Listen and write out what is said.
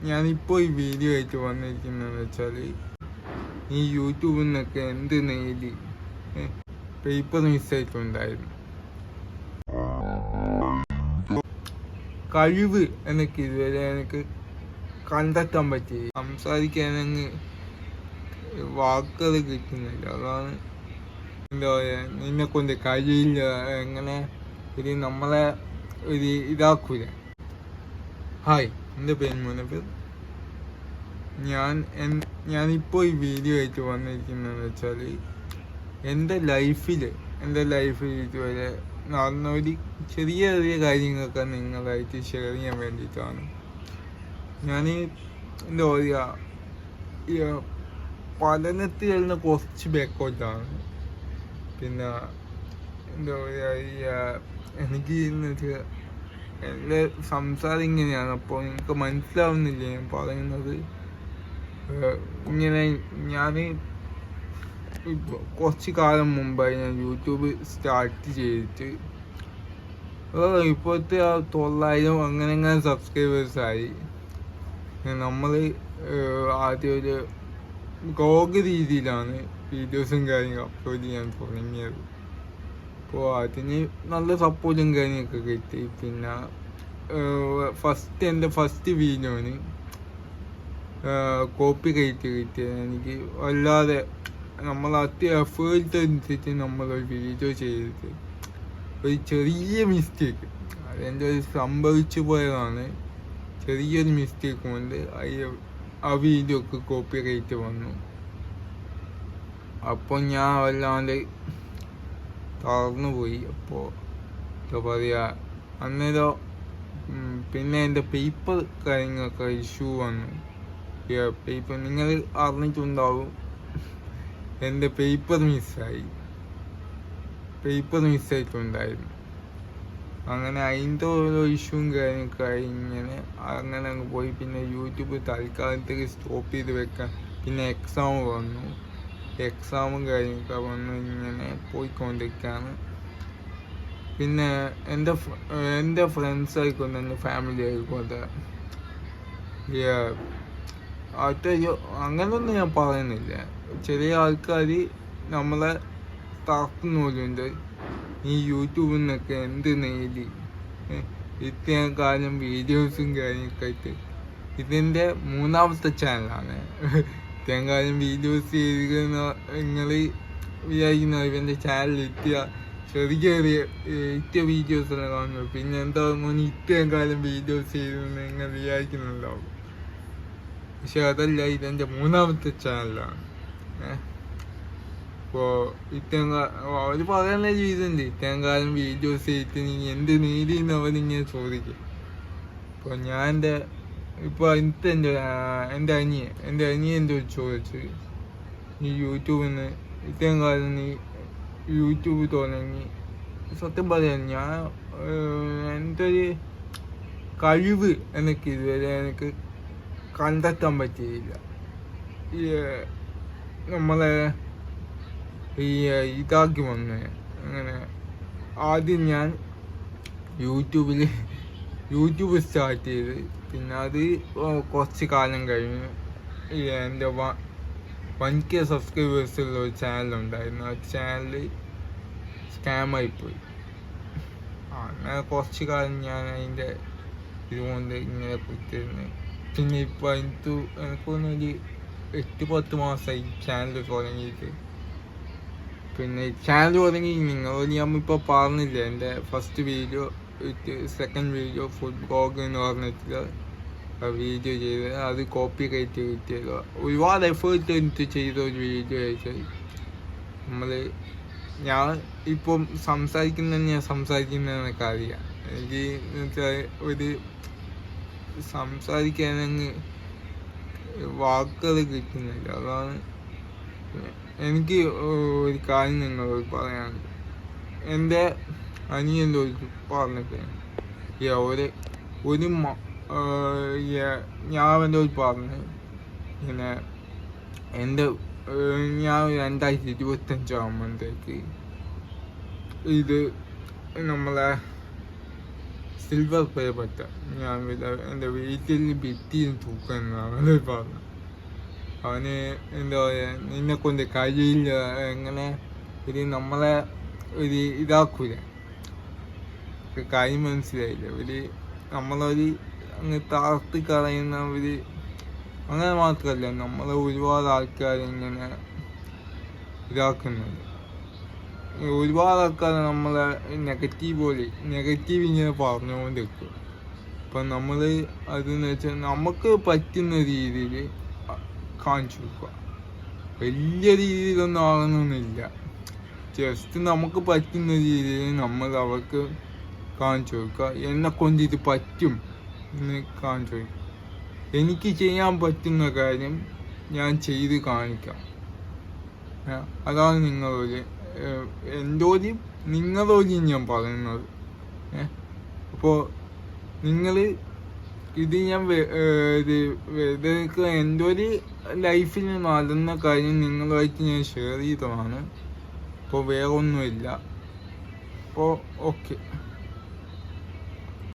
ഞാനിപ്പോൾ ഈ വീഡിയോ ആയിട്ട് വന്നിരിക്കുന്നതെന്ന് വെച്ചാൽ ഈ യൂട്യൂബിൽ നിന്നൊക്കെ എന്ത് നേടി പേപ്പർ മിസ്സായിട്ടുണ്ടായിരുന്നു. കഴിവ് എനിക്ക് ഇതുവരെ എനിക്ക് കണ്ടെത്താൻ പറ്റി. സംസാരിക്കാനങ്ങ് വാക്കുകൾ കിട്ടുന്നില്ല. അതാണ് എന്താ പറയുക, നിന്നെ കൊണ്ട് കഴിയില്ല, എങ്ങനെ ഒരു നമ്മളെ ഒരു ഇതാക്കൂല. ഹായ്, എൻ്റെ പേര് മുനബിർ. ഞാനിപ്പോൾ ഈ വീഡിയോ ആയിട്ട് വന്നിരിക്കുന്നതെന്ന് വെച്ചാൽ എൻ്റെ ലൈഫിൽ ഇതുവരെ നടന്ന ഒരു ചെറിയ ചെറിയ കാര്യങ്ങളൊക്കെ നിങ്ങളായിട്ട് ഷെയർ ചെയ്യാൻ വേണ്ടിയിട്ടാണ്. ഞാൻ എന്താ പറയുക, പഠനത്തിൽ നിന്ന് കുറച്ച് ബാക്കോട്ടാണ്. പിന്നെ എന്താ പറയുക, എനിക്ക് എൻ്റെ സംസാരം ഇങ്ങനെയാണ്. അപ്പോൾ എനിക്ക് മനസ്സിലാവുന്നില്ല ഞാൻ പറയുന്നത്. ഇങ്ങനെ ഞാൻ കുറച്ച് കാലം മുമ്പായി ഞാൻ യൂട്യൂബ് സ്റ്റാർട്ട് ചെയ്തിട്ട് ഇപ്പോഴത്തെ 900 അങ്ങനെ സബ്സ്ക്രൈബേഴ്സായി. നമ്മൾ ആദ്യം ഒരു വ്ളോഗ് രീതിയിലാണ് വീഡിയോസും കാര്യങ്ങളും അപ്ലോഡ് ചെയ്യാൻ തുടങ്ങിയത്. അപ്പോൾ അതിന് നല്ല സപ്പോർട്ടും കാര്യങ്ങളൊക്കെ കിട്ടി. പിന്നെ എൻ്റെ ഫസ്റ്റ് വീഡിയോന് കോപ്പി റൈറ്റ് കിട്ടിയത് എനിക്ക് വല്ലാതെ, നമ്മൾ എഫേർട്ട് അനുസരിച്ച് നമ്മളൊരു വീഡിയോ ചെയ്തിട്ട് ഒരു ചെറിയ മിസ്റ്റേക്ക്, അതെൻ്റെ ഒരു സംഭവിച്ചു പോയതാണ്. ചെറിയൊരു മിസ്റ്റേക്ക് കൊണ്ട് ആ വീഡിയോക്ക് കോപ്പി റൈറ്റ് വന്നു. അപ്പോൾ ഞാൻ വല്ലാണ്ട് തളർന്നു പോയി. അപ്പോൾ എന്താ പറയുക, അന്നേരം പിന്നെ എൻ്റെ പേപ്പർ കാര്യങ്ങളൊക്കെ ഇഷ്യൂ വന്നു. പേപ്പർ നിങ്ങൾ അറിഞ്ഞിട്ടുണ്ടാവും, എൻ്റെ പേപ്പർ മിസ്സായിട്ടുണ്ടായിരുന്നു. അങ്ങനെ അതിൻ്റെ ഓരോ ഇഷ്യൂവും കാര്യമൊക്കെ ഇങ്ങനെ അങ്ങനെ അങ്ങ് പോയി. പിന്നെ യൂട്യൂബ് തൽക്കാലത്തേക്ക് സ്റ്റോപ്പ് ചെയ്ത് വെക്കാൻ. പിന്നെ എക്സാമും കാര്യമൊക്കെ വന്ന് ഇങ്ങനെ പോയിക്കൊണ്ടിരിക്കുകയാണ്. പിന്നെ എൻ്റെ ഫ്രണ്ട്സ് ആയിക്കോട്ടെ, എൻ്റെ ഫാമിലി ആയിക്കോട്ടെ, അങ്ങനെയൊന്നും ഞാൻ പറയുന്നില്ല. ചെറിയ ആൾക്കാർ നമ്മളെ തളർത്തുന്നവരുണ്ട്. ഈ യൂട്യൂബിൽ നിന്നൊക്കെ എന്ത് നേടി ഇത്രയും കാലം വീഡിയോസും കാര്യമൊക്കെ ആയിട്ട്. ഇതിൻ്റെ 3ാമത്തെ ചാനലാണ്. ഇത്രയും കാലം വീഡിയോസ് ചെയ്തിരുന്ന നിങ്ങൾ വിചാരിക്കുന്ന ഇവൻ്റെ ചാനൽ ചെറിയ വീഡിയോസെല്ലാം കാണുന്നു. പിന്നെ എന്താ ഇത്രയും കാലം വീഡിയോസ് ചെയ്തെന്ന് നിങ്ങൾ വിചാരിക്കുന്നുണ്ടാവും. പക്ഷെ അതല്ല, ഇതെൻ്റെ 3ാമത്തെ ചാനലാണ്. അപ്പോൾ അവർ പറയാനുള്ള രീതിയുണ്ട്, ഇത്രയും കാലം വീഡിയോസ് ചെയ്തിട്ട് നീ എന്ത് നേടിയെന്ന് അവരിങ്ങനെ ചോദിക്കും. അപ്പോൾ ഞാൻ എൻ്റെ അനിയൻ ചോദിച്ചു, ഈ യൂട്യൂബിൽ നിന്ന് ഇത്രയും കാലം നീ യൂട്യൂബ് തുടങ്ങി. സത്യം പറയാൻ ഞാൻ എൻ്റെ ഒരു കഴിവ് എനിക്ക് കണ്ടെത്താൻ പറ്റിയില്ല. നമ്മളെ ഇതാക്കി വന്ന് അങ്ങനെ ആദ്യം ഞാൻ യൂട്യൂബ് സ്റ്റാർട്ട് ചെയ്ത്. പിന്നെ അത് കുറച്ച് കാലം കഴിഞ്ഞ് എൻ്റെ 1K സബ്സ്ക്രൈബേഴ്സുള്ള ഒരു ചാനലുണ്ടായിരുന്നു. ആ ചാനൽ സ്കാമായിപ്പോയി. അങ്ങനെ കുറച്ച് കാലം ഞാൻ അതിൻ്റെ ഇതുകൊണ്ട് ഇങ്ങനെ കുത്തിരുന്നു. പിന്നെ ഇപ്പോൾ എനിക്കൊന്നൊരു 8-10 മാസമായി ചാനൽ തുടങ്ങിയിട്ട്. പിന്നെ ചാനൽ തുടങ്ങി ഞാൻ ഇപ്പോൾ പറഞ്ഞില്ല, എൻ്റെ first video second video food blog എന്ന് പറഞ്ഞിട്ട് വീഡിയോ ചെയ്ത് അത് കോപ്പി റൈറ്റ് കിട്ടിയത്. ഒരുപാട് എഫേർട്ട് എടുത്ത് ചെയ്ത ഒരു വീഡിയോ ആയിട്ട് ഞാൻ ഇപ്പം സംസാരിക്കുന്നതെന്നൊക്കെ അറിയാം. എനിക്ക് ഒരു സംസാരിക്കാനങ്ങ് വാക്കുകൾ കിട്ടുന്നില്ല. അതാണ് എനിക്ക് ഒരു കാര്യം നിങ്ങളോട് പറയാനുണ്ട്. എൻ്റെ അനിയൻ്റെ പറഞ്ഞിട്ട് ഞാൻ എൻ്റെ പറഞ്ഞു, ഇങ്ങനെ ഞാൻ 2025 ആകുമ്പോഴത്തേക്ക് ഇത് നമ്മളെ സിൽവർ പ്ലേ ബട്ടൺ ഞാൻ എൻ്റെ വീട്ടിൽ ഭിത്തിയിൽ തൂക്കുന്നതാണ് അവന് പറഞ്ഞു. അവന് എന്താ പറയുക, നിന്നെ കൊണ്ട് കഴിയില്ല, എങ്ങനെ ഒരു നമ്മളെ ഒരു ഇതാക്കൂല, കാര്യം മനസ്സിലായില്ല, ഒരു നമ്മളൊരു അങ്ങ് താഴ്ത്തി കളയുന്ന ഒരു, അങ്ങനെ മാത്രമല്ല നമ്മളെ ഒരുപാട് ആൾക്കാരിങ്ങനെ ഇതാക്കുന്നുണ്ട്. ഒരുപാട് ആൾക്കാർ നമ്മളെ നെഗറ്റീവ് ഇങ്ങനെ പറഞ്ഞുകൊണ്ടിരിക്കും. അപ്പം നമ്മൾ അതെന്ന് വെച്ചാൽ നമുക്ക് പറ്റുന്ന രീതിയിൽ കാണിച്ചു കൊടുക്കുക. വലിയ രീതിയിലൊന്നും ആകണമെന്നില്ല, ജസ്റ്റ് നമുക്ക് പറ്റുന്ന രീതിയിൽ നമ്മൾ അവർക്ക് കാണിച്ചു കൊടുക്കുക. എന്നെ കൊണ്ട് ഇത് പറ്റും എന്ന് കാണിച്ചു കൊടുക്കുക. എനിക്ക് ചെയ്യാൻ പറ്റുന്ന കാര്യം ഞാൻ ചെയ്ത് കാണിക്കാം. അതാണ് നിങ്ങളോട് നിങ്ങളോട് ഞാൻ പറയുന്നത്. അപ്പോൾ നിങ്ങൾ ഇത് ഞാൻ ഇതൊക്കെ എൻ്റെ ഒരു ലൈഫിൽ നടന്ന കാര്യം നിങ്ങളുമായിട്ട് ഞാൻ ഷെയർ ചെയ്തതാണ്. അപ്പോൾ വേറെ ഒന്നുമില്ല. അപ്പോൾ ഓക്കെ.